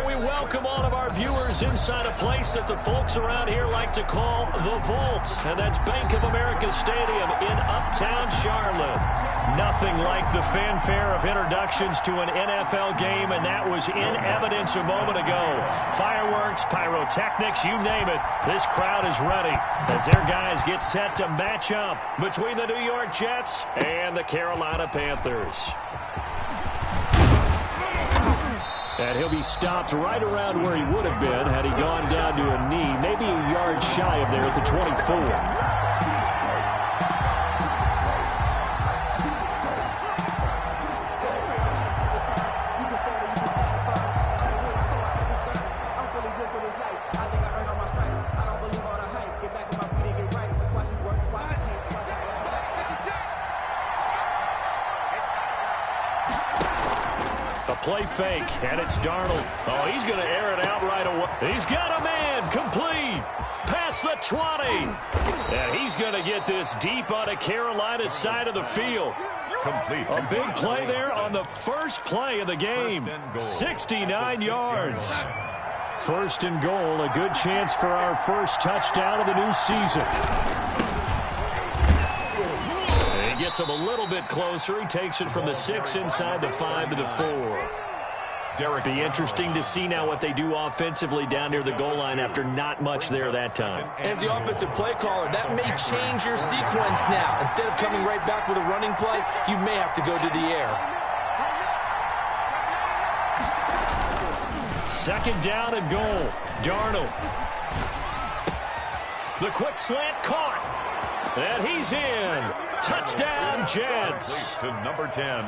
And we welcome all of our viewers inside a place that the folks around here like to call the Vault. And that's Bank of America Stadium in Uptown Charlotte. Nothing like the fanfare of introductions to an NFL game, and that was in evidence a moment ago. Fireworks, pyrotechnics, you name it. This crowd is ready as their guys get set to match up between the New York Jets and the Carolina Panthers. And he'll be stopped right around where he would have been had he gone down to a knee, maybe a yard shy of there at the 24. Play fake, and it's Darnold. Oh, he's going to air it out right away. He's got a man, complete, past the 20. And he's going to get this deep on a Carolina side of the field. Complete. A big play there on the first play of the game. 69 yards. First and goal, a good chance for our first touchdown of the new season. He gets him a little bit closer. He takes it from the 6 inside the 5 to the 4. Be interesting to see now what they do offensively down near the goal line after not much there that time. As the offensive play caller, that may change your sequence now. Instead of coming right back with a running play, you may have to go to the air. Second down and goal. Darnold. The quick slant caught. And he's in. Touchdown, Jets. To number 10,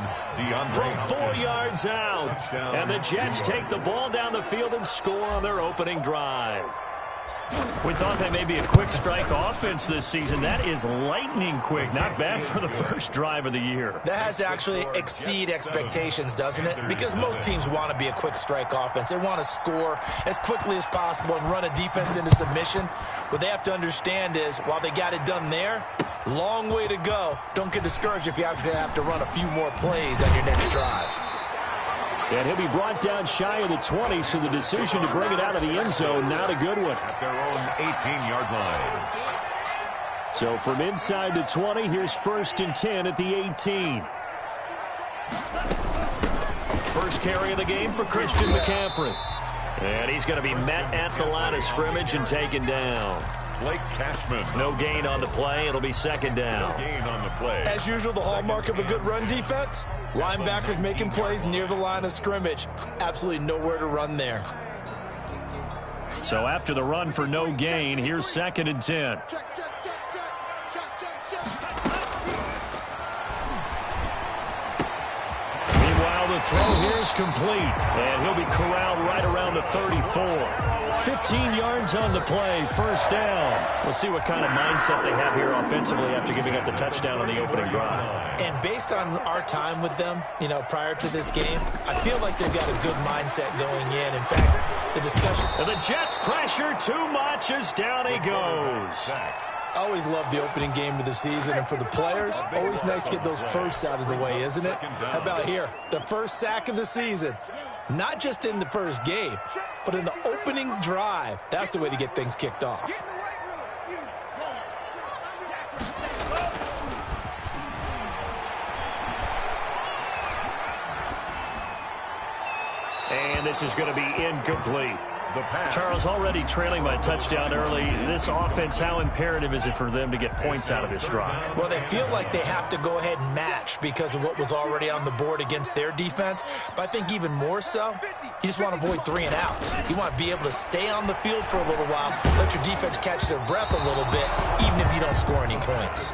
from 4 yards out. And the Jets take the ball down the field and score on their opening drive. We thought that may be a quick strike offense this season. That is lightning quick. Not bad for the first drive of the year. That has to actually exceed expectations, doesn't it? Because most teams want to be a quick strike offense. They want to score as quickly as possible and run a defense into submission. What they have to understand is, while they got it done there, long way to go. Don't get discouraged if you have to run a few more plays on your next drive. And he'll be brought down shy of the 20, so the decision to bring it out of the end zone, not a good one. At their own 18-yard line. So from inside the 20, here's 1st and 10 at the 18. First carry of the game for Christian McCaffrey. And he's going to be met at the line of scrimmage and taken down. Blake Cashman. No gain on the play. It'll be second down. No gain on the play. As usual, the hallmark of a good run defense, linebackers making plays near the line of scrimmage. Absolutely nowhere to run there. So after the run for no gain, here's 2nd and 10. Meanwhile, the throw here is complete. And he'll be corralled right around the 34. 15 yards on the play, first down. We'll see what kind of mindset they have here offensively after giving up the touchdown on the opening drive. And based on our time with them, prior to this game, I feel like they've got a good mindset going in. In fact, the discussion. And the Jets pressure too much as down he goes. I always love the opening game of the season, and for the players, always nice to get those firsts out of the way, isn't it? How about here? The first sack of the season. Not just in the first game, but in the opening drive. That's the way to get things kicked off. And this is going to be incomplete. Charles, already trailing by a touchdown early. This offense, how imperative is it for them to get points out of this drive? Well, they feel like they have to go ahead and match because of what was already on the board against their defense. But I think even more so, you just want to avoid 3 and outs. You want to be able to stay on the field for a little while, let your defense catch their breath a little bit, even if you don't score any points.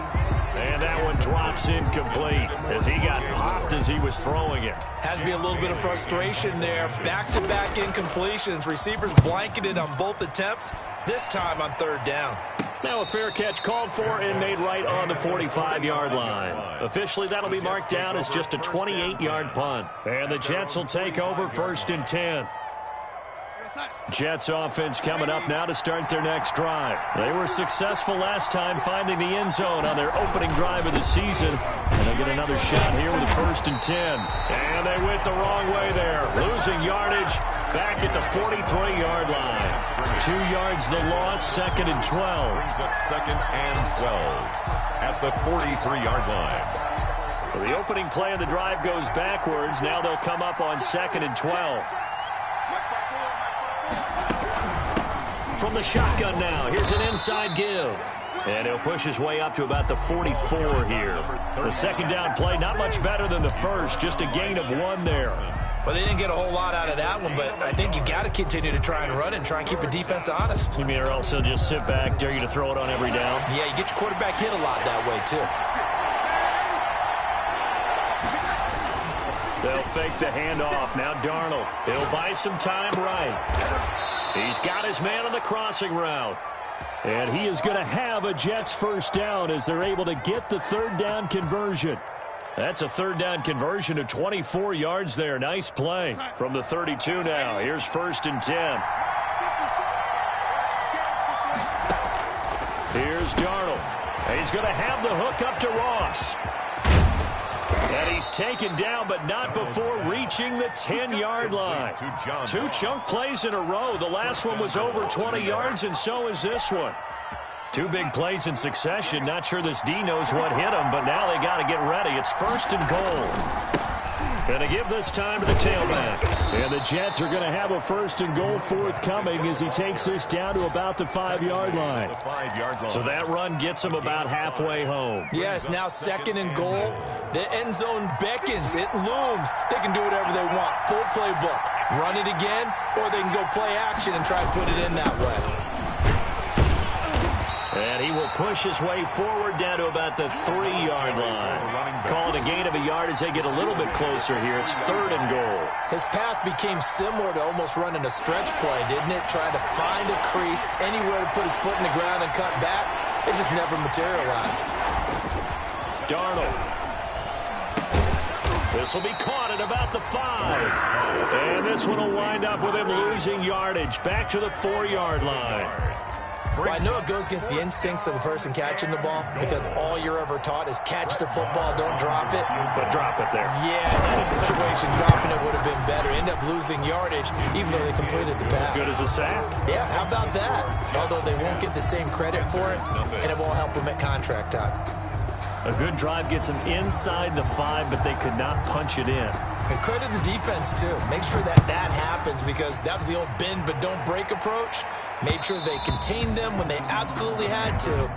And that one drops incomplete as he got popped as he was throwing it. Has to be a little bit of frustration there. Back-to-back incompletions. Receivers blanketed on both attempts, this time on 3rd down. Now a fair catch called for and made right on the 45-yard line. Officially, that'll be marked down as just a 28-yard punt. And the Jets will take over 1st and 10. Jets offense coming up now to start their next drive. They were successful last time finding the end zone on their opening drive of the season. And they'll get another shot here with a 1st and 10. And they went the wrong way there, losing yardage Back at the 43-yard line. 2 yards the loss, 2nd and 12. Brings up 2nd and 12 at the 43-yard line. So the opening play of the drive goes backwards. Now they'll come up on 2nd and 12. From the shotgun now, here's an inside give. And he'll push his way up to about the 44 here. The second down play, not much better than the first, just a gain of 1 there. Well, they didn't get a whole lot out of that one, but I think you got to continue to try and run and try and keep the defense honest. You mean or else he'll just sit back, dare you to throw it on every down? Yeah, you get your quarterback hit a lot that way, too. They'll fake the handoff. Now Darnold. He'll buy some time right. He's got his man on the crossing route. And he is going to have a Jets first down as they're able to get the 3rd down conversion. That's a 3rd down conversion of 24 yards there. Nice play from the 32 now. Here's 1st and 10. Here's Darnold. He's going to have the hook up to Ross. And he's taken down, but not before reaching the 10-yard line. 2 chunk plays in a row. The last one was over 20 yards, and so is this one. 2 big plays in succession. Not sure this D knows what hit him, but now they got to get ready. It's 1st and goal. Going to give this time to the tailback. And the Jets are going to have a 1st and goal forthcoming as he takes this down to about the 5-yard line. So that run gets him about halfway home. Yeah, it's now 2nd and goal. The end zone beckons. It looms. They can do whatever they want. Full playbook. Run it again, or they can go play action and try to put it in that way. And he will push his way forward down to about the 3-yard line. Called a gain of a yard as they get a little bit closer here. It's 3rd and goal. His path became similar to almost running a stretch play, didn't it? Trying to find a crease, anywhere to put his foot in the ground and cut back. It just never materialized. Darnold. This will be caught at about the 5. And this one will wind up with him losing yardage. Back to the 4-yard line. Well, I know it goes against the instincts of the person catching the ball because all you're ever taught is catch the football, don't drop it. But drop it there. Yeah, in that situation, dropping it would have been better. End up losing yardage even though they completed the pass. As good as a sack. Yeah, how about that? Although they won't get the same credit for it, and it won't help them at contract time. A good drive gets them inside the 5, but they could not punch it in. And credit the defense, too. Make sure that happens because that was the old bend but don't break approach. Made sure they contained them when they absolutely had to.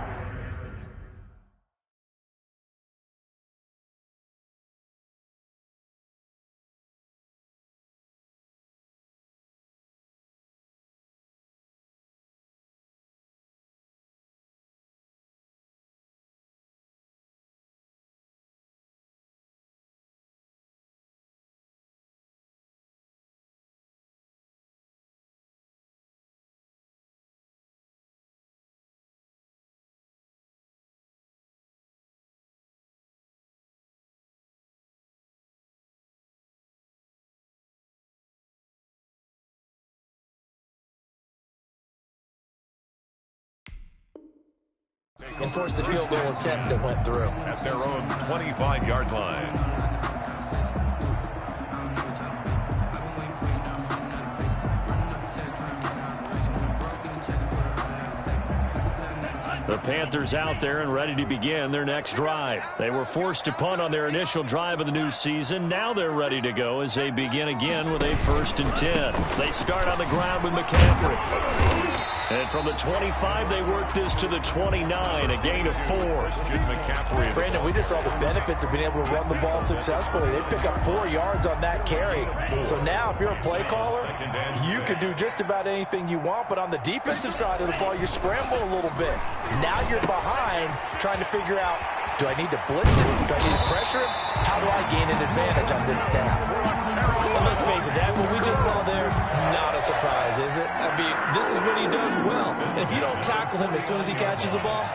And forced the field goal attempt that went through. At their own 25-yard line. The Panthers out there and ready to begin their next drive. They were forced to punt on their initial drive of the new season. Now they're ready to go as they begin again with a 1st and 10. They start on the ground with McCaffrey. And from the 25, they work this to the 29, a gain of 4. Brandon, we just saw the benefits of being able to run the ball successfully. They pick up 4 yards on that carry. So now, if you're a play caller, you can do just about anything you want. But on the defensive side of the ball, you scramble a little bit. Now you're behind trying to figure out, do I need to blitz him? Do I need to pressure him? How do I gain an advantage on this snap? And let's face it, that what we just saw there, not a surprise, is it? I mean, this is what he does well. And if you don't tackle him as soon as he catches the ball,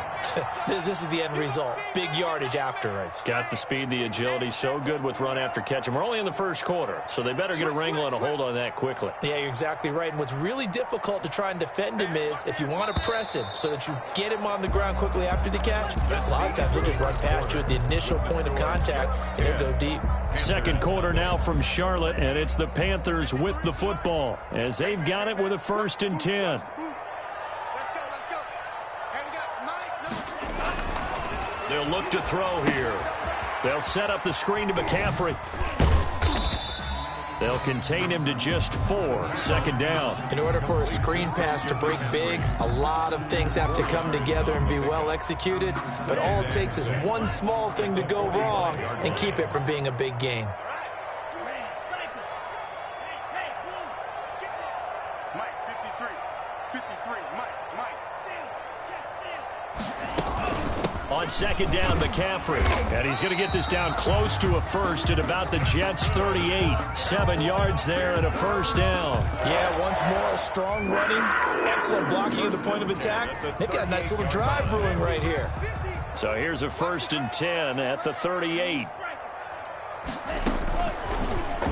this is the end result. Big yardage afterwards. Got the speed, the agility, so good with run after catch. And we're only in the first quarter, so they better get a wrangle and a hold on that quickly. Yeah, you're exactly right. And what's really difficult to try and defend him is if you want to press him so that you get him on the ground quickly after the catch, a lot of times he'll just run past you at the initial point of contact and he'll go deep. Second quarter now from Charlotte. Charlotte, and it's the Panthers with the football as they've got it with a 1st and 10. They'll look to throw here. They'll set up the screen to McCaffrey. They'll contain him to just 4. 2nd down. In order for a screen pass to break big, a lot of things have to come together and be well executed. But all it takes is one small thing to go wrong and keep it from being a big game. On 2nd down, McCaffrey. And he's going to get this down close to a first at about the Jets' 38. 7 yards there and a 1st down. Yeah, once more, a strong running, excellent blocking at the point of attack. They've got a nice little drive brewing right here. So here's a 1st and 10 at the 38.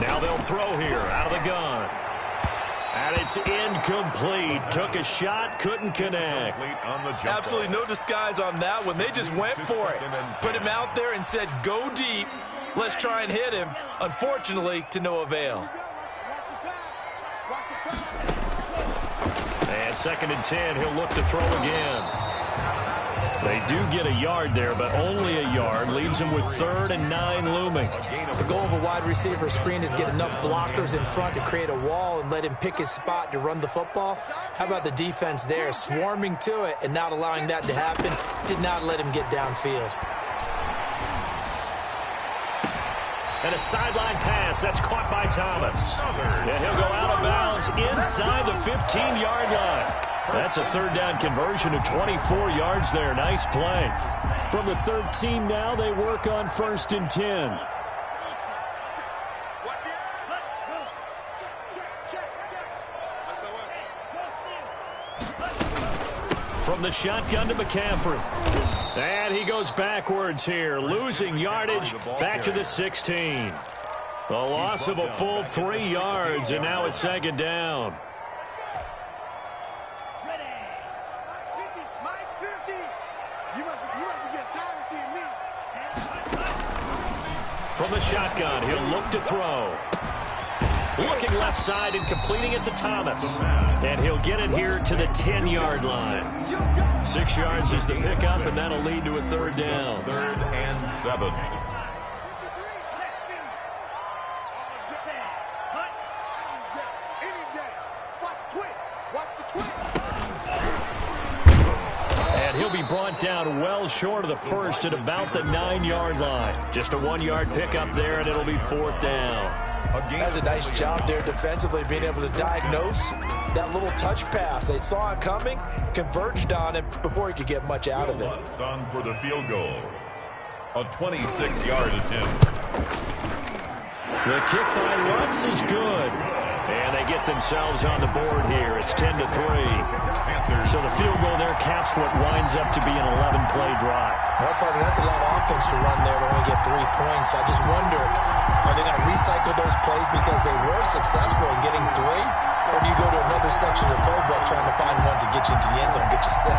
Now they'll throw here out of the gun. And it's incomplete. Took a shot, couldn't connect. Absolutely no disguise on that one. They just went for it. Put him out there and said, go deep. Let's try and hit him. Unfortunately, to no avail. And 2nd and 10, he'll look to throw again. They do get a yard there, but only a yard. Leaves him with 3rd and 9 looming. The goal of a wide receiver screen is get enough blockers in front to create a wall and let him pick his spot to run the football. How about the defense there, swarming to it and not allowing that to happen? Did not let him get downfield. And a sideline pass. That's caught by Thomas. And he'll go out of bounds inside the 15-yard line. That's a 3rd down conversion of 24 yards there. Nice play. From the 13 now, they work on 1st and 10. From the shotgun to McCaffrey. And he goes backwards here, losing yardage back to the 16. A loss of a full 3 yards, and now it's 2nd down. From the shotgun, he'll look to throw. Looking left side and completing it to Thomas. And he'll get it here to the 10-yard line. 6 yards is the pickup, and that'll lead to a 3rd down. 3rd and 7. And he'll be brought down well short of the first at about the 9-yard line. Just a 1-yard pickup there, and it'll be 4th down. That's a nice job there defensively, being able to diagnose that little touch pass. They saw it coming, converged on it before he could get much out of it. Lutz on for the field goal. A 26-yard attempt. The kick by Lutz is good. And they get themselves on the board here. It's 10-3. So the field goal there caps what winds up to be an 11-play drive. Well, partner, that's a lot of offense to run there to only get 3 points. So I just wonder, are they going to recycle those plays because they were successful in getting 3? Or do you go to another section of the playbook trying to find ones that get you into the end zone, get you 6?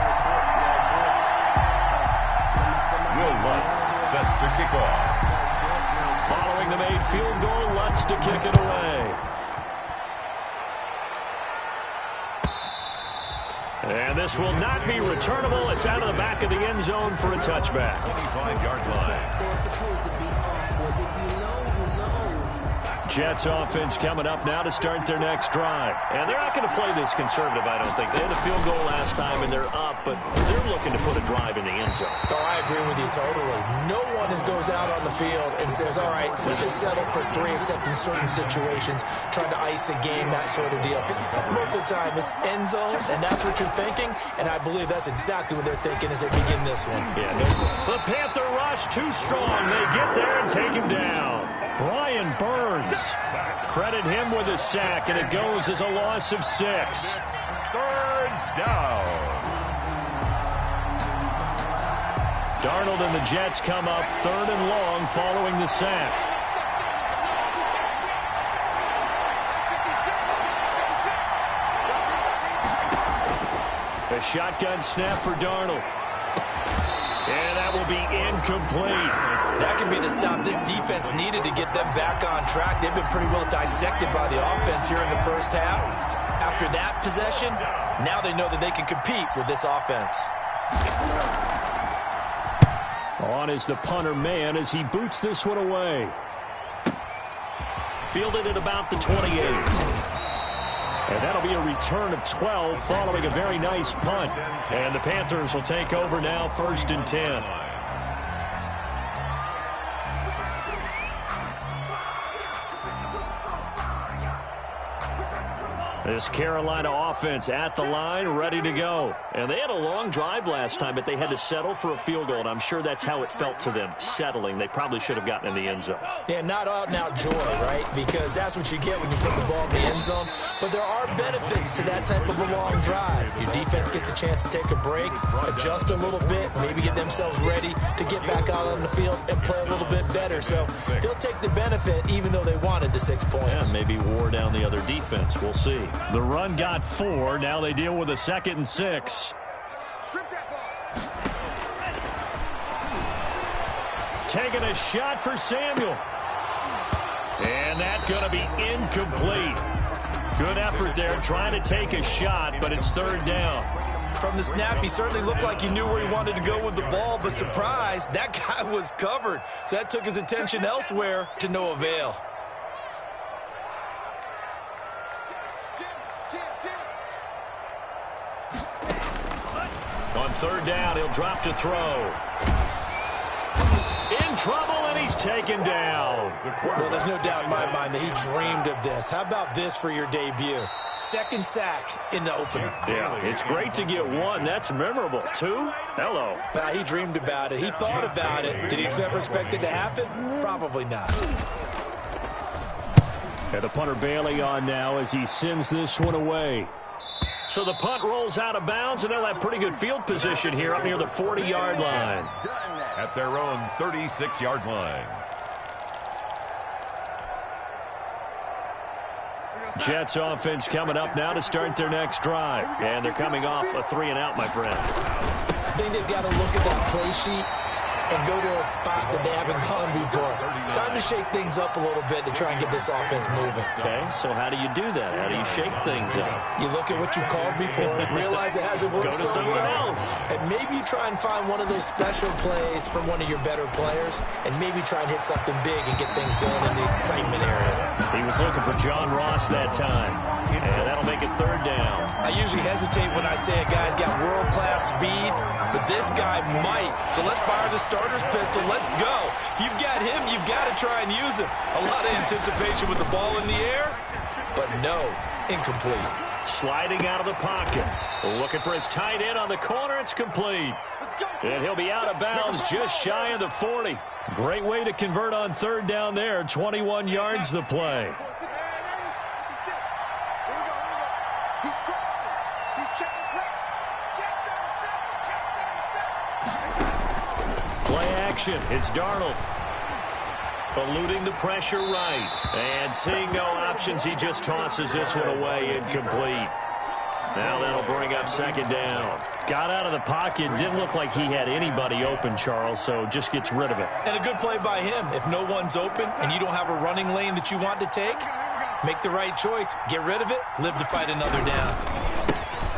Will Lutz set to kick off. Following the made field goal, Lutz to kick it away. And this will not be returnable. It's out of the back of the end zone for a touchback. 25-yard line. Jets offense coming up now to start their next drive. And they're not going to play this conservative, I don't think. They had a field goal last time, and they're up, but they're looking to put a drive in the end zone. Oh, I agree with you totally. No one goes out on the field and says, all right, let's just settle for 3, except in certain situations, trying to ice a game, that sort of deal. Most of the time, it's end zone, and that's what you're thinking, and I believe that's exactly what they're thinking as they begin this one. Yeah, the Panther rush too strong. They get there and take him down. Brian Burns, credit him with a sack, and it goes as a loss of 6. 3rd down. Darnold and the Jets come up 3rd and long following the sack. A shotgun snap for Darnold. And that will will be incomplete. That could be the stop this defense needed to get them back on track. They've been pretty well dissected by the offense here in the first half. After that possession, now they know that they can compete with this offense. On is the punter man as he boots this one away. Fielded at about the 28. And that'll be a return of 12 following a very nice punt. And the Panthers will take over now, 1st and 10. This Carolina offense at the line, ready to go. And they had a long drive last time, but they had to settle for a field goal, and I'm sure that's how it felt to them, settling. They probably should have gotten in the end zone. Yeah, not out-and-out joy, right? Because that's what you get when you put the ball in the end zone. But there are benefits to that type of a long drive. Your defense gets a chance to take a break, adjust a little bit, maybe get themselves ready to get back out on the field and play a little bit better. So they'll take the benefit even though they wanted the 6 points. Yeah, maybe wore down the other defense. We'll see. The run got 4. Now they deal with a 2nd and 6. Taking a shot for Samuel. And that's going to be incomplete. Good effort there trying to take a shot, but it's 3rd down. From the snap, he certainly looked like he knew where he wanted to go with the ball, but surprise, that guy was covered. So that took his attention elsewhere to no avail. On 3rd down, he'll drop to throw. In trouble, and he's taken down. Well, there's no doubt in my mind that he dreamed of this. How about this for your debut? 2nd sack in the opener. Yeah, it's great to get 1. That's memorable. 2? Hello. But he dreamed about it. He thought about it. Did he ever expect it to happen? Probably not. And the punter Bailey on now as he sends this one away. So the punt rolls out of bounds, and they'll have pretty good field position here up near the 40-yard line. At their own 36-yard line. Jets offense coming up now to start their next drive. And they're coming off a 3-and-out, my friend. I think they've got to look at that play sheet and go to a spot that they haven't gone before. Time to shake things up a little bit to try and get this offense moving. Okay, so how do you do that? How do you shake things up? You look at what you called before, realize it hasn't worked Go to so someone well, else. and maybe try and find one of those special plays from one of your better players, and maybe try and hit something big and get things going in the excitement area. He was looking for John Ross that time, and that'll make it 3rd down. I usually hesitate when I say a guy's got world-class speed, but this guy might. So let's fire the starter's pistol. Let's go. If you've got him, you've got to try and use him. A lot of anticipation with the ball in the air, but no, incomplete. Sliding out of the pocket. Looking for his tight end on the corner. It's complete. And he'll be out of bounds just shy of the 40. Great way to convert on 3rd down there. 21 yards the play. Play action. It's Darnold. Eluding the pressure right. And seeing no options, he just tosses this one away, incomplete. Now that'll bring up 2nd down. Got out of the pocket. Didn't look like he had anybody open, Charles, so just gets rid of it. And a good play by him. If no one's open and you don't have a running lane that you want to take, make the right choice. Get rid of it. Live to fight another down.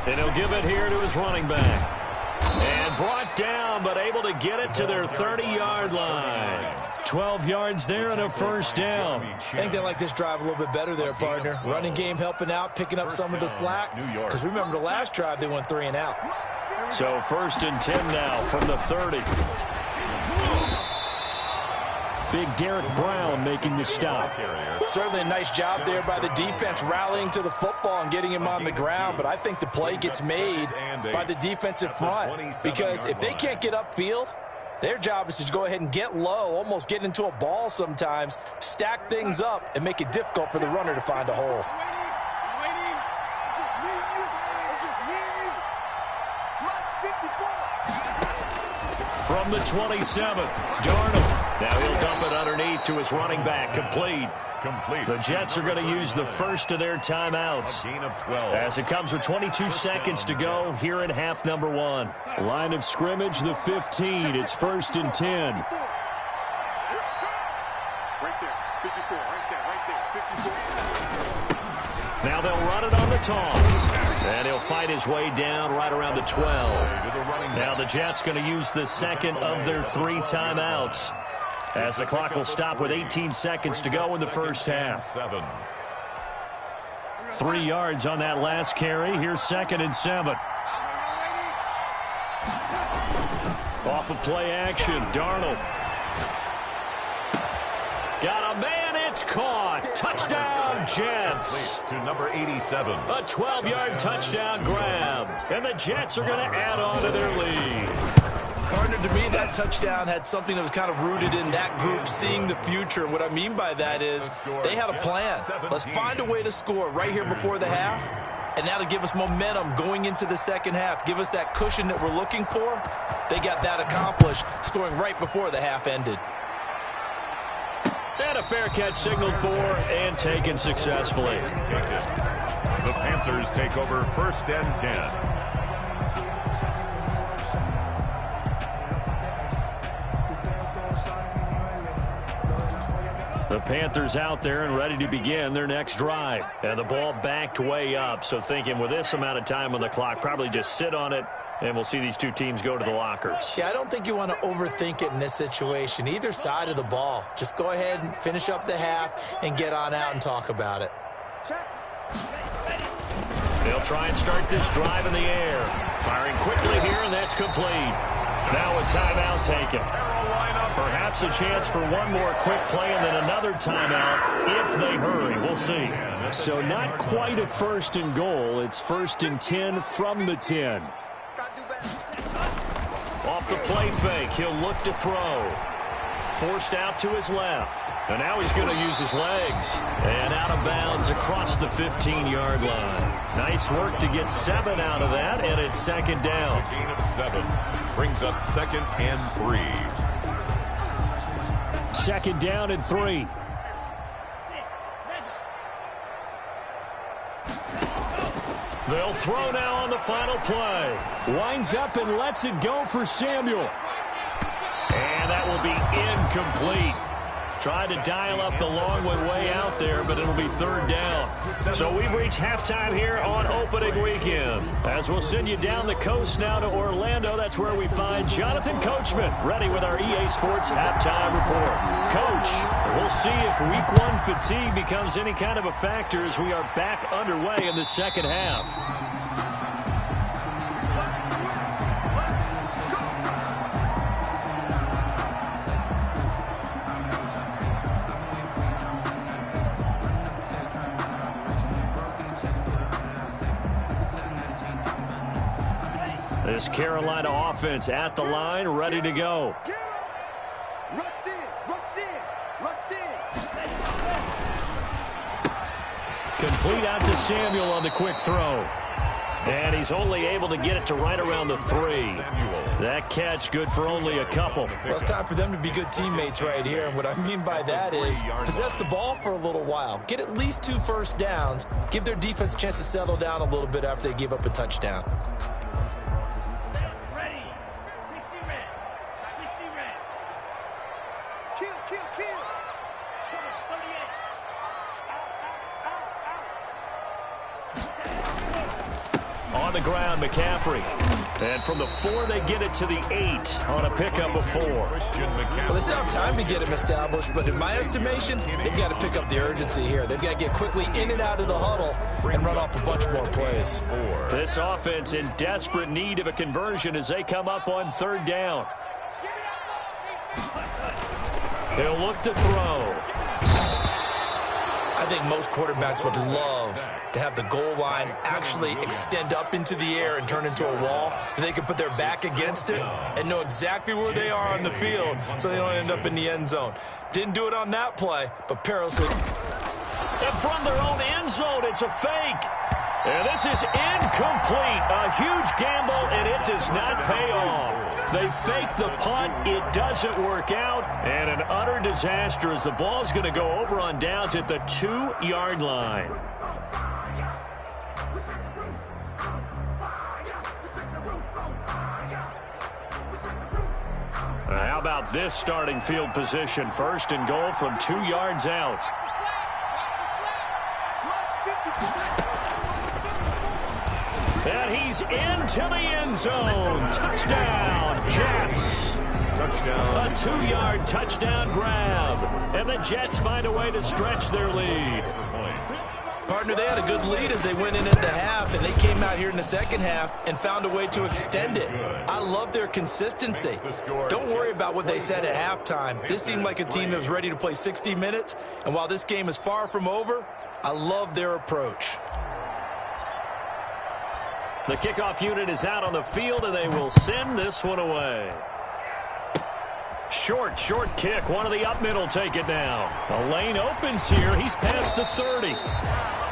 And he'll give it here to his running back. And brought down, but able to get it to their 30-yard line. 12 yards there and a 1st down. I think they like this drive a little bit better there, partner. Running game helping out, picking up some of the slack. Because remember the last drive, they went 3-and-out. So 1st and 10 now from the 30. Big Derek Brown making the stop. Certainly a nice job there by the defense rallying to the football and getting him on the ground, but I think the play gets made by the defensive front because if they can't get upfield, their job is to go ahead and get low, almost get into a ball sometimes, stack things up, and make it difficult for the runner to find a hole. From the 27, Darnold. Now he'll dump it underneath to his running back. Complete. The Jets are going to use the first of their timeouts. A gain of 12. As it comes with 22 seconds to go here in half number 1. Line of scrimmage, the 15. It's 1st and 10. Right there, 54, right there, 54. Now they'll run it on the toss. And he'll fight his way down right around the 12. Now the Jets going to use the second of their 3 timeouts, as the clock will stop with 18 seconds to go in the first half. 3 yards on that last carry. Here's 2nd and 7. Off of play action, Darnold. Got a man, it's caught. Touchdown, Jets. To number 87. A 12-yard touchdown grab. And the Jets are going to add on to their lead. Partner, to me, that touchdown had something that was kind of rooted in that group seeing the future. And what I mean by that is they had a plan. Let's find a way to score right here before the half. And that'll give us momentum going into the second half. Give us that cushion that we're looking for. They got that accomplished, scoring right before the half ended. And a fair catch signaled for and taken successfully. The Panthers take over 1st and 10. The Panthers out there and ready to begin their next drive. And the ball backed way up. So thinking with this amount of time on the clock, probably just sit on it, and we'll see these two teams go to the lockers. Yeah, I don't think you want to overthink it in this situation. Either side of the ball. Just go ahead and finish up the half and get on out and talk about it. They'll try and start this drive in the air. Firing quickly here, and that's complete. Now a timeout taken. Perhaps a chance for one more quick play and then another timeout if they hurry. We'll see. So not quite a 1st and goal. It's 1st and 10 from the 10. Off the play fake, he'll look to throw. Forced out to his left. And now he's going to use his legs. And out of bounds across the 15-yard line. Nice work to get 7 out of that, and it's 2nd down. A gain of 7 brings up 2nd and 3. 2nd down and 3. They'll throw now on the final play. Winds up and lets it go for Samuel. And that will be incomplete. Tried to dial up the long way out there, but it'll be 3rd down. So we've reached halftime here on opening weekend. As we'll send you down the coast now to Orlando, that's where we find Jonathan Coachman, ready with our EA Sports halftime report. Coach, we'll see if Week 1 fatigue becomes any kind of a factor as we are back underway in the second half. This Carolina offense at the line, ready to go. Complete out to Samuel on the quick throw. And he's only able to get it to right around the 3. That catch good for only a couple. Well, it's time for them to be good teammates right here. And what I mean by that is possess the ball for a little while. Get at least 2 first downs. Give their defense a chance to settle down a little bit after they give up a touchdown. On the ground, McCaffrey. And from the 4, they get it to the 8 on a pickup of 4. Well, they still have time to get him established, but in my estimation, they've got to pick up the urgency here. They've got to get quickly in and out of the huddle and run off a bunch more plays. This offense in desperate need of a conversion as they come up on 3rd down. They'll look to throw. I think most quarterbacks would love to have the goal line actually extend up into the air and turn into a wall, and they can put their back against it and know exactly where they are on the field so they don't end up in the end zone. Didn't do it on that play, but perilously. And from their own end zone, it's a fake. And this is incomplete. A huge gamble, and it does not pay off. They fake the punt. It doesn't work out. And an utter disaster as the ball's going to go over on downs at the 2-yard line. How about this starting field position? 1st and goal from 2 yards out. And he's into the end zone. Touchdown, Jets. Touchdown. A 2-yard touchdown grab. And the Jets find a way to stretch their lead. Partner, they had a good lead as they went in at the half, and they came out here in the second half and found a way to extend it. I love their consistency. Don't worry about what they said at halftime. This seemed like a team that was ready to play 60 minutes, and while this game is far from over, I love their approach. The kickoff unit is out on the field, and they will send this one away. Short kick. One of the up middle take it now. A lane opens here. He's past the 30.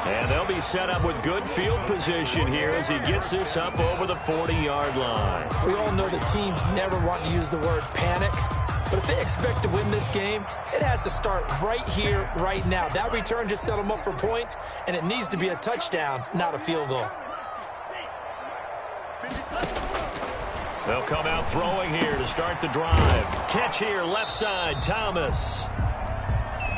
And they'll be set up with good field position here as he gets this up over the 40-yard line. We all know the teams never want to use the word panic. But if they expect to win this game, it has to start right here, right now. That return just set them up for points, and it needs to be a touchdown, not a field goal. They'll come out throwing here to start the drive. Catch here, left side, Thomas.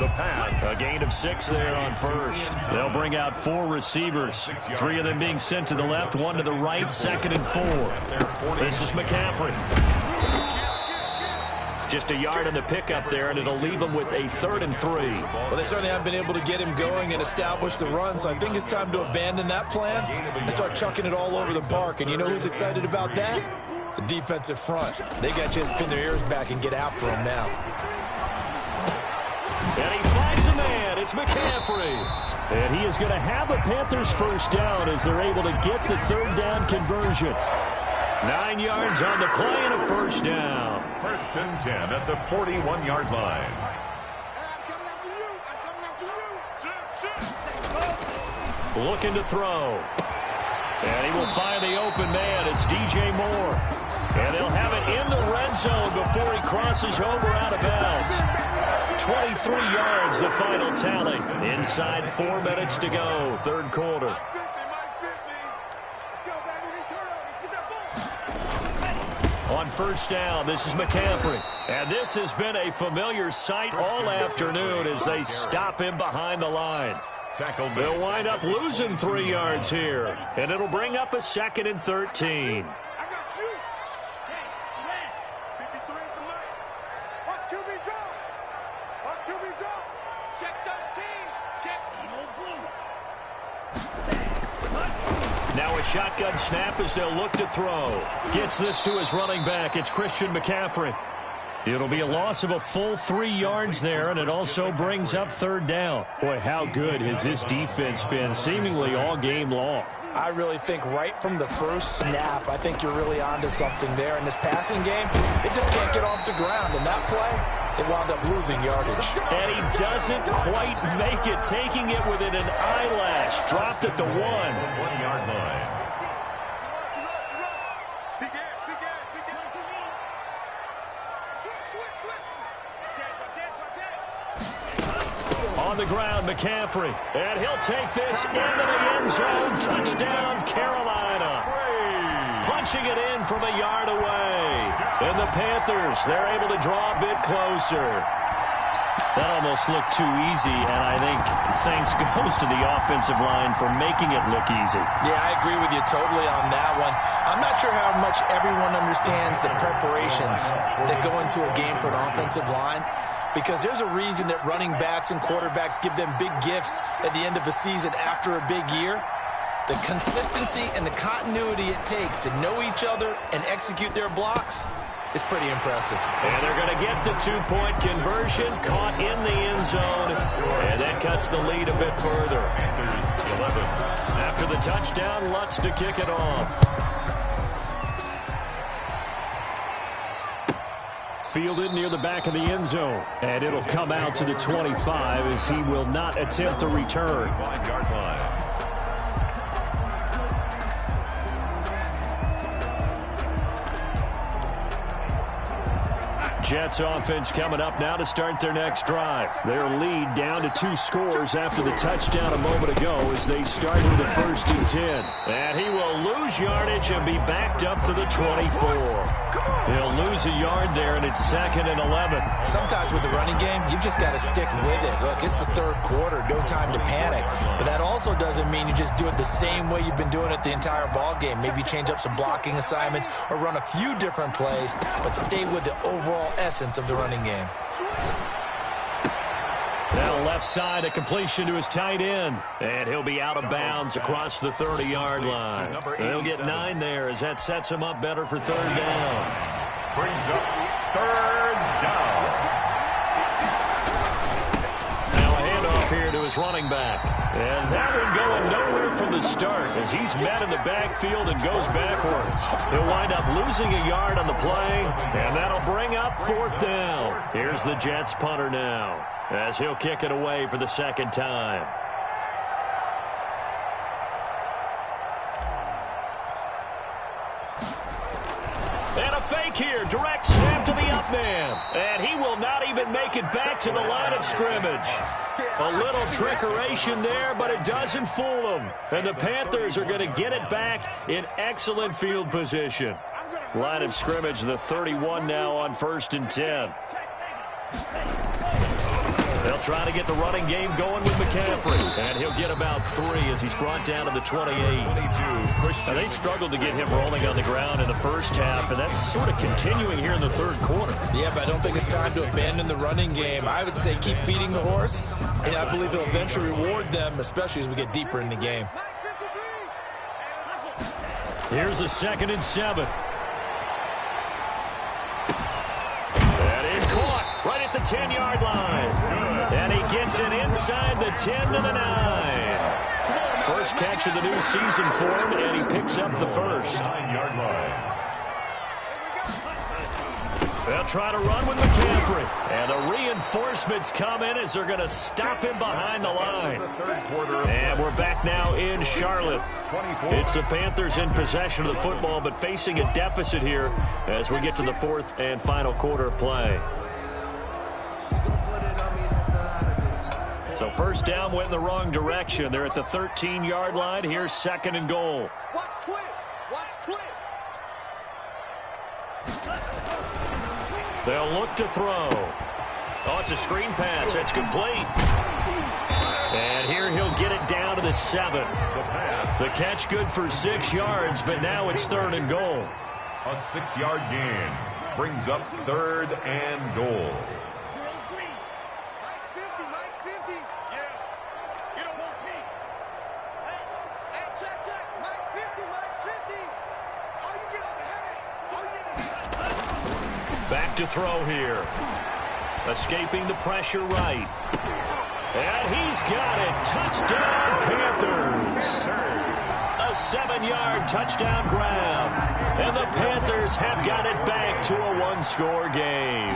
The pass. A gain of 6 there on 1st. They'll bring out 4 receivers. 3 of them being sent to the left, 1 to the right, 2nd and 4. This is McCaffrey. Just a yard in the pickup there, and it'll leave them with a 3rd and 3. Well, they certainly haven't been able to get him going and establish the run, so I think it's time to abandon that plan and start chucking it all over the park. And you know who's excited about that? The defensive front. They got to just pin their ears back and get after him now. And he finds a man. It's McCaffrey. And he is going to have a Panthers 1st down as they're able to get the 3rd down conversion. 9 yards on the play and a 1st down. 1st and 10 at the 41-yard line. Looking to throw. And he will find the open man. It's DJ Moore. And they'll have it in the red zone before he crosses over out of bounds. 23 yards, the final tally. Inside 4 minutes to go, 3rd quarter. On 1st down, this is McCaffrey. And this has been a familiar sight all afternoon as they stop him behind the line. They'll wind up losing 3 yards here. And it'll bring up a 2nd and 13. Now a shotgun snap as they'll look to throw. Gets this to his running back. It's Christian McCaffrey. It'll be a loss of a full 3 yards there, and it also brings up 3rd down. Boy, how good has this defense been seemingly all game long? I really think right from the first snap, I think you're really onto something there. In this passing game, it just can't get off the ground. In that play, they wound up losing yardage. And he doesn't quite make it, taking it within an eyelash. Dropped at the 1-yard line. On the ground, McCaffrey. And he'll take this into the end zone. Touchdown, Carolina. Punching it in from a yard away. And the Panthers, they're able to draw a bit closer. That almost looked too easy, and I think thanks goes to the offensive line for making it look easy. Yeah, I agree with you totally on that one. I'm not sure how much everyone understands the preparations that go into a game for an offensive line, because there's a reason that running backs and quarterbacks give them big gifts at the end of a season after a big year. The consistency and the continuity it takes to know each other and execute their blocks is pretty impressive. And they're going to get the 2-point conversion, caught in the end zone, and that cuts the lead a bit further. 11. After the touchdown, Lutz to kick it off. Fielded near the back of the end zone, and it'll come out to the 25 as he will not attempt to return. 5-yard line. Jets offense coming up now to start their next drive. Their lead down to 2 scores after the touchdown a moment ago as they started the 1st and 10. And he will lose yardage and be backed up to the 24. He'll lose a yard there, and it's 2nd and 11. Sometimes with the running game, you've just got to stick with it. Look, it's the 3rd quarter, no time to panic. But that also doesn't mean you just do it the same way you've been doing it the entire ball game. Maybe change up some blocking assignments or run a few different plays, but stay with the overall essence of the running game. Now left side, a completion to his tight end. And he'll be out of bounds across the 30-yard line. He'll get 9 there as that sets him up better for 3rd down. Brings up 3rd down. Now a handoff here to his running back. And that one going nowhere from the start as he's met in the backfield and goes backwards. He'll wind up losing a yard on the play, and that'll bring up 4th down. Here's the Jets punter now as he'll kick it away for the 2nd time. And a fake here. Direct snap to the up man. And he will not even make it back to the line of scrimmage. A little trickeration there, but it doesn't fool them. And the Panthers are going to get it back in excellent field position. Line of scrimmage, the 31 now on 1st and 10. They'll try to get the running game going with McCaffrey. And he'll get about 3 as he's brought down to the 28. Now, they struggled to get him rolling on the ground in the first half, and that's sort of continuing here in the 3rd quarter. Yeah, but I don't think it's time to abandon the running game. I would say keep feeding the horse, and I believe he'll eventually reward them, especially as we get deeper in the game. Here's a 2nd and 7. That is caught right at the 10-yard line. And he gets it inside the 10 to the 9. First catch of the new season for him, and he picks up the 1st. 9-yard line. They'll try to run with McCaffrey. And the reinforcements come in as they're going to stop him behind the line. And we're back now in Charlotte. It's the Panthers in possession of the football, but facing a deficit here as we get to the 4th and final quarter of play. So 1st down went in the wrong direction. They're at the 13-yard line. Here's 2nd and goal. Watch twist. Watch twist. They'll look to throw. Oh, it's a screen pass. That's complete. And here he'll get it down to the 7. The catch good for 6 yards, but now it's 3rd and goal. A 6-yard gain brings up 3rd and goal. Back to throw here. Escaping the pressure right. And he's got it. Touchdown, Panthers. A 7-yard touchdown grab. And the Panthers have got it back to a 1-score game.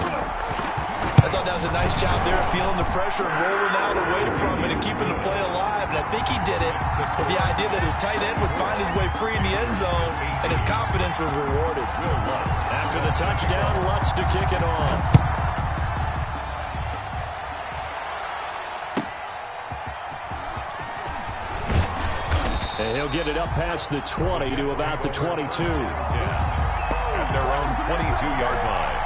I thought that was a nice job there of feeling the pressure and rolling out away from it and keeping the play alive. And I think he did it with the idea that his tight end would find his way free in the end zone, and his confidence was rewarded. After the touchdown, Lutz to kick it off. And he'll get it up past the 20 to about the 22. At their own 22-yard line.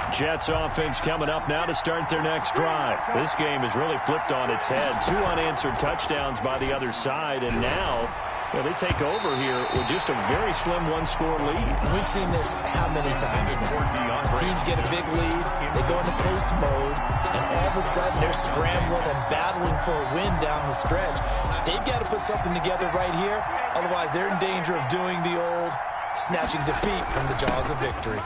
Jets offense coming up now to start their next drive. This game has really flipped on its head. 2 unanswered touchdowns by the other side, and now they take over here with just a very slim 1-score lead. We've seen this how many times now? Teams get a big lead, they go into coast mode, and all of a sudden they're scrambling and battling for a win down the stretch. They've got to put something together right here, otherwise they're in danger of doing the old snatching defeat from the jaws of victory.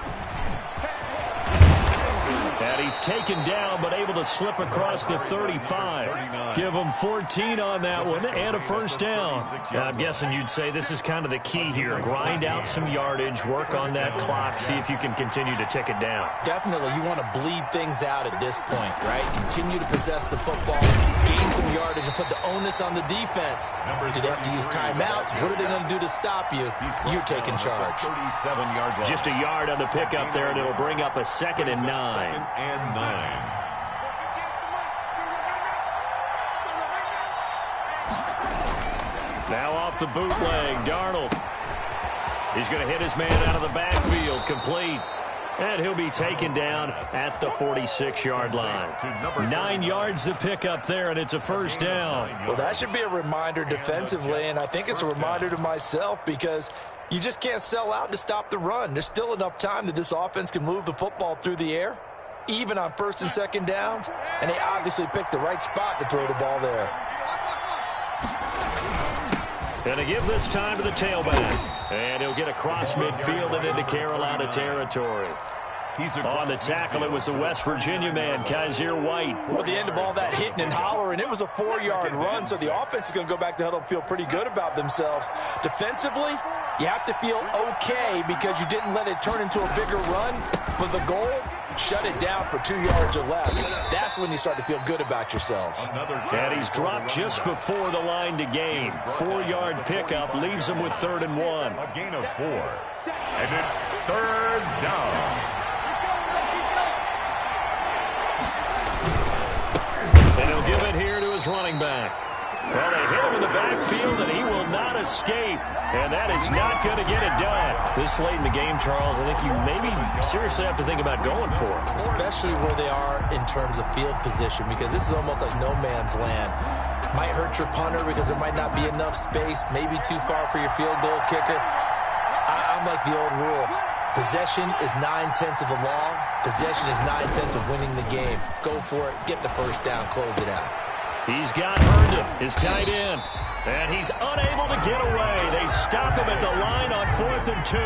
And he's taken down, but able to slip across the 35. Give him 14 on that one and a first down. Now, I'm guessing you'd say this is kind of the key here. Grind out some yardage, work on that clock, see if you can continue to tick it down. Definitely, you want to bleed things out at this point, right? Continue to possess the football, gain some yardage, and put the onus on the defense. Do they have to use timeouts? What are they going to do to stop you? You're taking charge. Just a yard on the pickup there, and it'll bring up a 2nd and 9. Now off the bootleg, Darnold. He's going to hit his man out of the backfield, complete. And he'll be taken down at the 46-yard line. 9 yards to pick up there, and it's a first down. Well, that should be a reminder defensively, and I think it's a reminder to myself because you just can't sell out to stop the run. There's still enough time that this offense can move the football through the air, even on 1st and 2nd downs, and they obviously picked the right spot to throw the ball there. Going to give this time to the tailback. And he'll get across midfield and into Carolina territory. On the tackle, it was the West Virginia man, Kaiser White. Well, at the end of all that hitting and hollering, it was a 4-yard run, so the offense is going to go back to huddle and feel pretty good about themselves. Defensively, you have to feel okay because you didn't let it turn into a bigger run, but the goal, shut it down for 2 yards or less. That's when you start to feel good about yourselves. And he's dropped just before the line to gain. 4-yard pickup leaves him with 3rd and 1. A gain of 4. And it's 3rd down. And he'll give it here to his running back. Well, they hit him in the backfield, and he will not escape. And that is not going to get it done. This late in the game, Charles, I think you maybe seriously have to think about going for it. Especially where they are in terms of field position, because this is almost like no man's land. Might hurt your punter because there might not be enough space, maybe too far for your field goal kicker. I'm like the old rule. Possession is 9/10 of the law. Possession is 9/10 of winning the game. Go for it. Get the first down. Close it out. He's got Herndon, his tight end. And he's unable to get away. They stop him at the line on 4th and 2.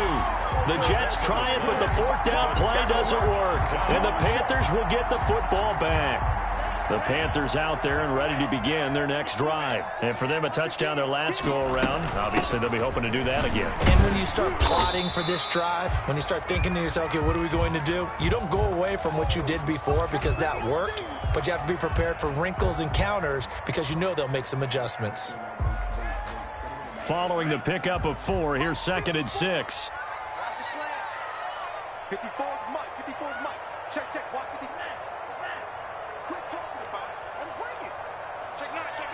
The Jets try it, but the 4th down play doesn't work. And the Panthers will get the football back. The Panthers out there and ready to begin their next drive. And for them, a touchdown their last go-around. Obviously, they'll be hoping to do that again. And when you start plotting for this drive, when you start thinking to yourself, okay, what are we going to do? You don't go away from what you did before because that worked, but you have to be prepared for wrinkles and counters because you know they'll make some adjustments. Following the pickup of 4, here's 2nd and 6. 54 is Mike. 54 is Mike. Check, check. Watch 54. Quit talking about it and bring it. Check 9, check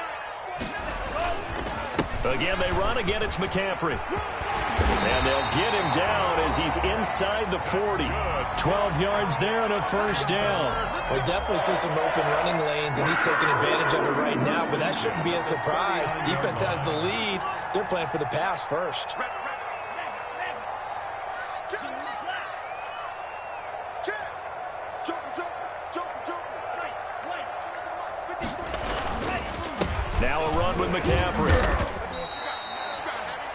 9. Again, they run. Again, it's McCaffrey. And they'll get him down as he's inside the 40. 12 yards there and a first down. We definitely see some open running lanes, and he's taking advantage of it right now, but that shouldn't be a surprise. Defense has the lead. They're playing for the pass first. Now a run with McCaffrey.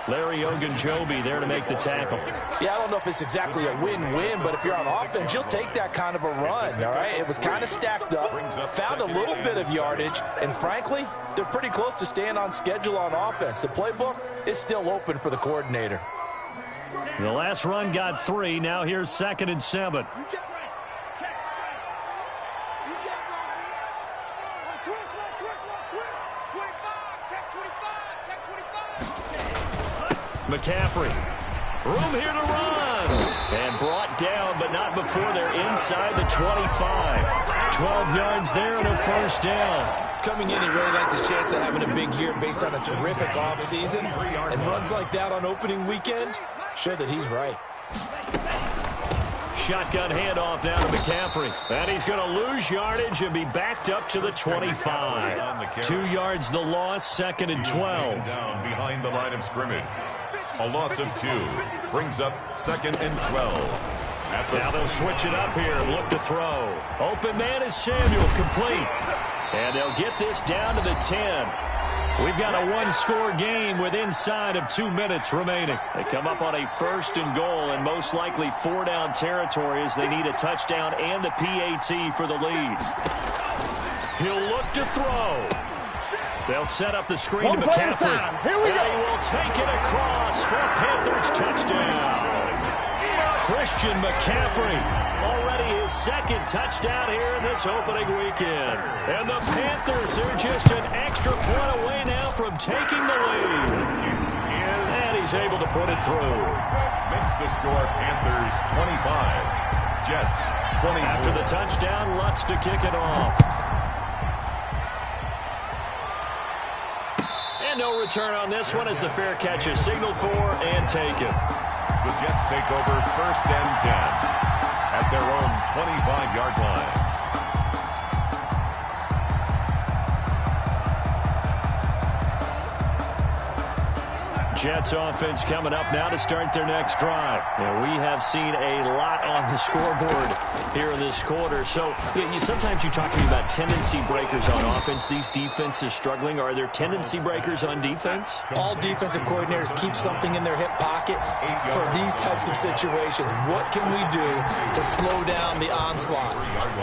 Larry Ogunjobi there to make the tackle. Yeah, I don't know if it's exactly a win-win, but if you're on offense, you'll take that kind of a run, all right? It was kind of stacked up, found a little bit of yardage, and frankly, they're pretty close to staying on schedule on offense. The playbook is still open for the coordinator. The last run got 3. Now here's 2nd and 7. McCaffrey, room here to run, and brought down, but not before they're inside the 25. 12 yards there and a first down. Coming in, he really liked his chance of having a big year based on a terrific offseason, and runs like that on opening weekend show that he's right. Shotgun handoff down to McCaffrey. And he's going to lose yardage and be backed up to the 25. 2 yards the loss, 2nd and 12. Down behind the line of scrimmage. A loss of 2 brings up 2nd and 12. Now they'll switch it up here and look to throw. Open man is Samuel, complete. And they'll get this down to the 10. We've got a one-score game with inside of 2 minutes remaining. They come up on a 1st and goal and most likely 4-down territory as they need a touchdown and the PAT for the lead. He'll look to throw. They'll set up the screen to McCaffrey. Here we go. He will take it across for a Panthers touchdown. Christian McCaffrey, already his 2nd touchdown here in this opening weekend. And the Panthers are just an extra point away now from taking the lead. And he's able to put it through. Makes the score Panthers 25, Jets 24. After the touchdown, Lutz to kick it off. And no return on this one as the fair catch is signaled for and taken. The Jets take over 1st and 10 at their own 25-yard line. Jets offense coming up now to start their next drive. And we have seen a lot on the scoreboard here in this quarter. So sometimes you talk to me about tendency breakers on offense. These defenses struggling. Are there tendency breakers on defense? All defensive coordinators keep something in their hip pocket for these types of situations. What can we do to slow down the onslaught?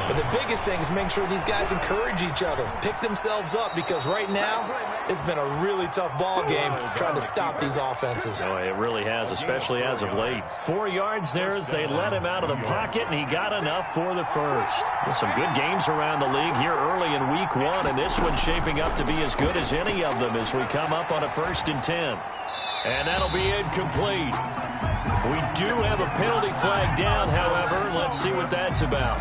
But the biggest thing is making sure these guys encourage each other, pick themselves up, because right now it's been a really tough ball game trying to stop these offenses. Oh, it really has, especially as of late. 4 yards there as they let him out of the pocket, and he got enough for the first. With some good games around the league here early in week 1, and this one's shaping up to be as good as any of them as we come up on a 1st and 10. And that'll be incomplete. We do have a penalty flag down, however. Let's see what that's about.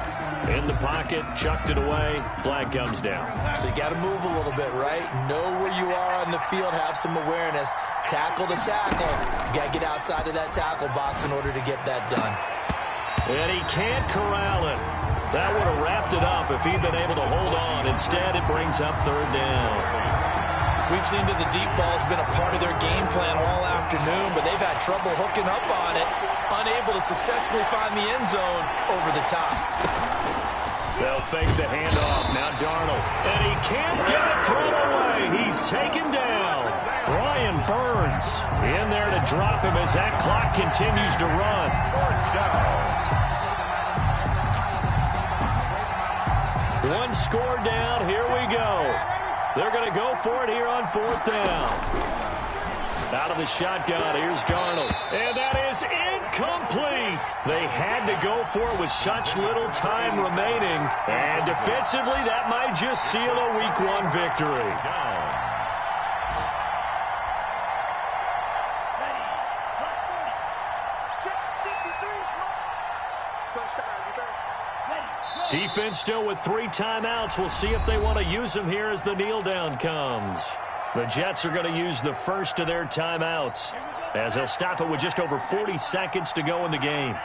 In the pocket, chucked it away, flag comes down. So you got to move a little bit, right? Know where you are on the field, have some awareness. Tackle to tackle. You got to get outside of that tackle box in order to get that done. And he can't corral it. That would have wrapped it up if he'd been able to hold on. Instead, it brings up 3rd down. We've seen that the deep ball has been a part of their game plan all afternoon, but they've had trouble hooking up on it, unable to successfully find the end zone over the top. They'll fake the handoff. Now Darnold. And he can't get it thrown away. He's taken down. Brian Burns in there to drop him as that clock continues to run. One score down. Here we go. They're going to go for it here on 4th down. Out of the shotgun, here's Darnold. And that is incomplete. They had to go for it with such little time remaining. And defensively, that might just seal a week 1 victory. Defense still with 3 timeouts. We'll see if they want to use them here as the kneel down comes. The Jets are going to use the first of their timeouts as they'll stop it with just over 40 seconds to go in the game.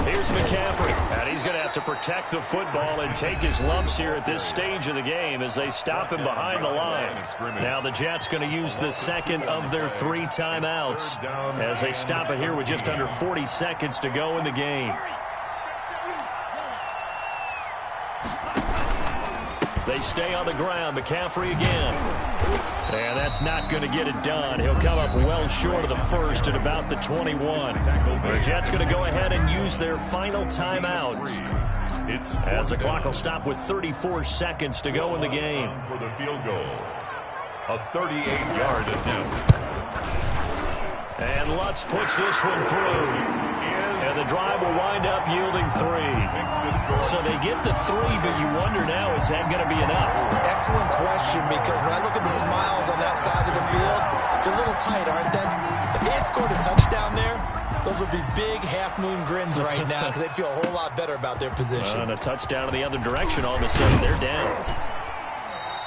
Here's McCaffrey, and he's going to have to protect the football and take his lumps here at this stage of the game as they stop him behind the line. Now the Jets going to use the 2nd of their 3 timeouts as they stop it here with just under 40 seconds to go in the game. They stay on the ground. McCaffrey again. And that's not going to get it done. He'll come up well short of the first at about the 21. The Jets going to go ahead and use their final timeout as the clock will stop with 34 seconds to go in the game. For the field goal, a 38-yard attempt. And Lutz puts this one through. And the drive will wind up yielding 3. So they get the 3, but you wonder now, is that going to be enough? Excellent question, because when I look at the smiles on that side of the field, they're a little tight, aren't they? If they had scored a touchdown there, those would be big half-moon grins right now because they'd feel a whole lot better about their position. And a touchdown in the other direction, all of a sudden they're down.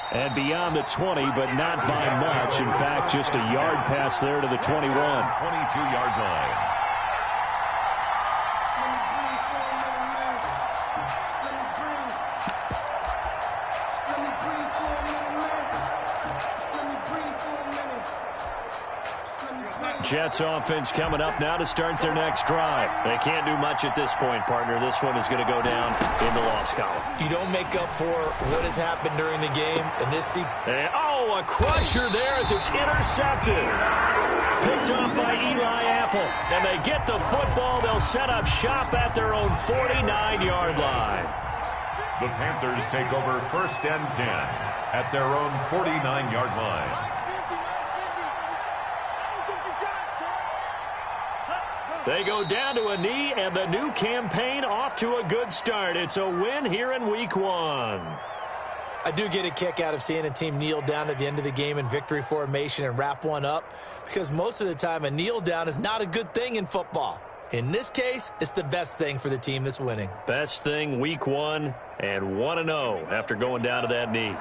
And beyond the 20, but not by much. In fact, just a yard pass there to the 21. 22-yard line. Jets offense coming up now to start their next drive. They can't do much at this point, partner. This one is going to go down in the loss column. You don't make up for what has happened during the game. And this a crusher there as it's intercepted. Picked off by Eli Apple. And they get the football. They'll set up shop at their own 49-yard line. The Panthers take over 1st and 10 at their own 49-yard line. They go down to a knee, and the new campaign off to a good start. It's a win here in Week 1. I do get a kick out of seeing a team kneel down at the end of the game in victory formation and wrap one up, because most of the time a kneel down is not a good thing in football. In this case, it's the best thing for the team that's winning. Best thing Week 1 and 1-0 after going down to that knee.